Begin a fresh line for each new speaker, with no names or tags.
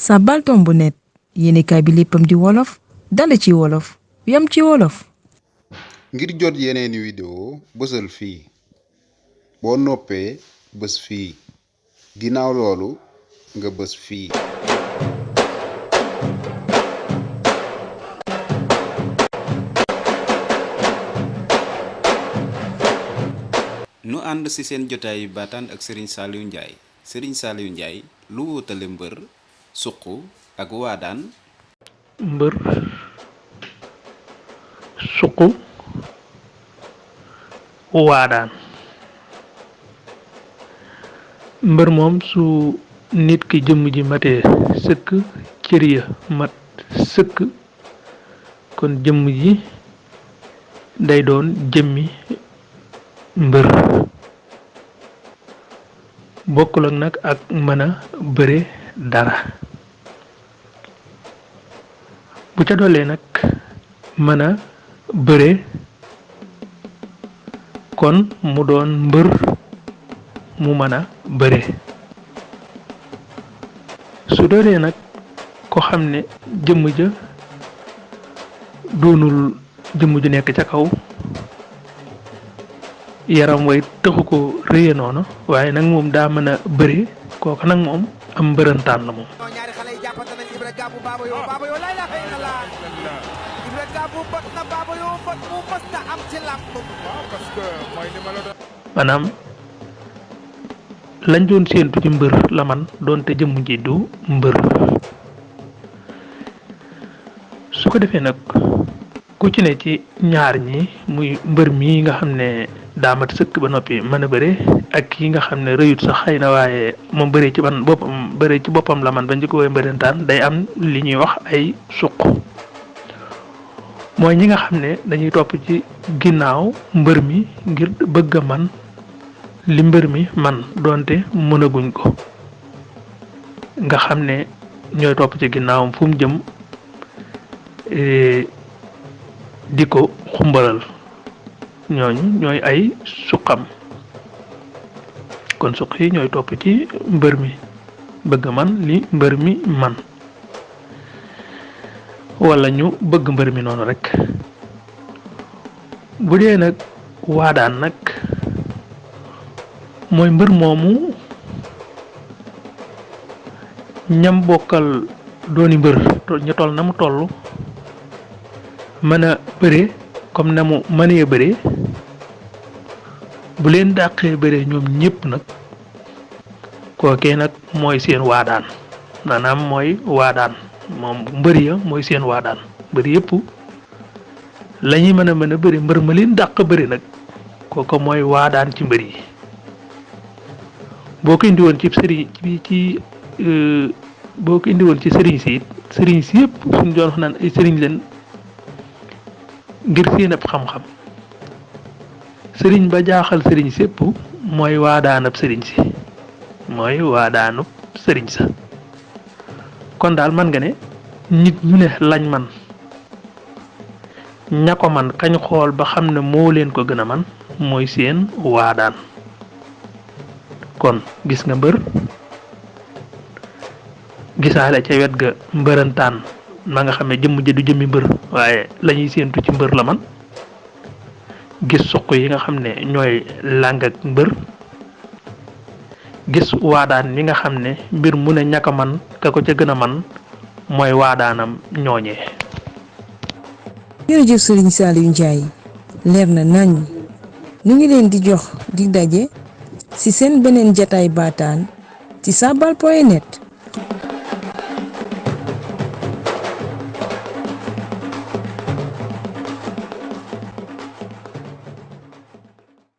Saabal tombu net yéenekaay bi léppam di wolof dale ci wolof yam ci wolof.
ngir jot yeneeni vidéo bësal fii boo noppee bës fii ginnaaw loolu nga bës fii.
nu ànd ci seen jotaayu baataan ak Sñ Saaliw Njaay. Sñ Saaliw Njaay lu wuutale mbër suq ak waadaan.
mbër suq waadaan. mbër moom su nit ki jëmm ji matee sëkk cër ya mat sëkk kon jëmm ji day doon jëmmi mbër. bokkul ak nag ak mën a bëre dara. bu ca doolee nag mën a bëre kon mu doon mbër mu mën a bëre. su doolee nag ko xam ne jëmm ja doonul jëmm ju nekk ca kaw yaram way taxu ko rëye noonu waaye nag moom daa mën a bëre kooku nag moom am mbërëntaan la moom. maanaam lañ doon séentu ci mbër la man doonte jëmm ji du mbër. su ko defee nag ku ci ne ci ñaar ñi muy mbër mii nga xam ne daa mat sëkk ba noppi mën a bëre ak ki nga xam ne rëyut sax xëy na waaye moom bëre ci boppam la man ba njëkk woy mbërantaan day am li ñuy wax ay suq. mooy ñi nga xam ne dañuy topp ci ginnaaw mbër mi ngir bëgg a man li mbër mi man doonte mënaguñ ko nga xam ne ñooy topp ci ginnaawam fu mu jëm di ko xumbalal ñooñu ñooy ay suqam. kon suq yi ñooy topp ci mbër mi bëgg man li mbër mi man wala ñu bëgg mbër mi noonu rek. bu dee nag waadaan nag mooy mbër moomu ñam bokkal dooni mbër ñu toll na mu toll mën a bëre comme na mu mënee bëre bu leen dàqee bëre ñoom ñëpp nag kookee nag mooy seen waadaan. maanaam mooy waadaan moom mbër ya mooy seen waadaan. mbër yëpp la ñuy mën a bëri mbër ma leen dàq bëri nag kooku mooy waadaan ci mbër yi. boo ko indi woon ci sëriñ boo ko indi woon ci sëriñ si it sëriñ si yëpp suñ doon wax naan ay sëriñ leen ngir seen ab xam-xam sëriñ ba jaaxal sëriñ si yëpp mooy waadaanab sëriñ si mooy waadaanub sëriñ sa. kon daal man nga ne nit ñu ne lañ man ña ko man kañ xool ba xam ne moo leen ko gën a man mooy seen waadaan. kon gis nga mbër gisaale ca wet ga mbërëntaan ma nga xam ne jëmm ji du jëmmi mbër waaye lañuy séentu ci mbër la man. gis suq yi nga xam ne ñooy làng ak mbër. gis waadaan mi nga xam ne mbir mu ne ñaka man ka ko ca gën a man mooy waadaanam ñooñee.
jërëjëf Sñ Saaliw Njaay leer na nañ ñu ngi leen di jox di daje ci seen beneen jataay baataan ci saabal.net.